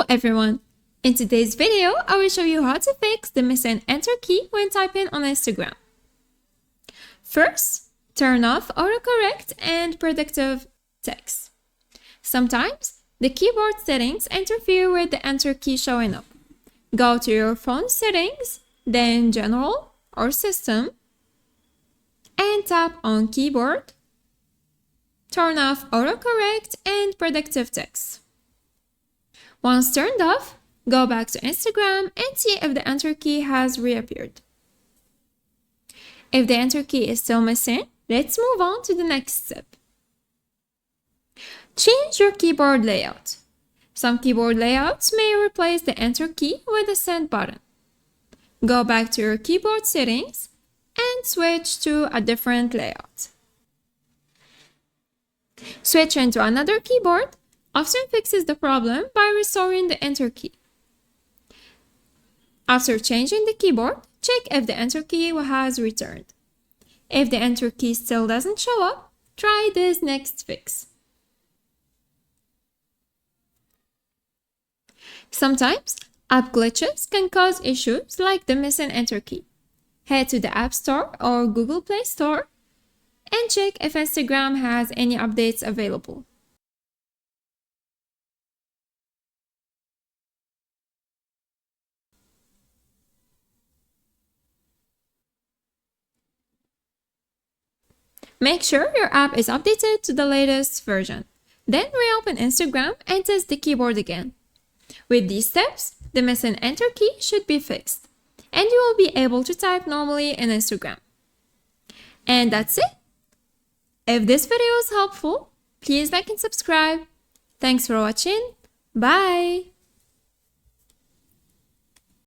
Hello everyone! In today's video, I will show you how to fix the missing enter key when typing on Instagram. First, turn off autocorrect and predictive text. Sometimes, the keyboard settings interfere with the enter key showing up. Go to your phone settings, then General or System, and tap on Keyboard. Turn off autocorrect and predictive text. Once turned off, go back to Instagram and see if the enter key has reappeared. If the enter key is still missing, let's move on to the next step. Change your keyboard layout. Some keyboard layouts may replace the enter key with a send button. Go back to your keyboard settings and switch to a different layout. Switching to another keyboard often fixes the problem by restoring the enter key. After changing the keyboard, check if the enter key has returned. If the enter key still doesn't show up, try this next fix. Sometimes, app glitches can cause issues like the missing enter key. Head to the App Store or Google Play Store and check if Instagram has any updates available. Make sure your app is updated to the latest version. Then reopen Instagram and test the keyboard again. With these steps, the missing enter key should be fixed, and you will be able to type normally in Instagram. And that's it! If this video was helpful, please like and subscribe. Thanks for watching. Bye!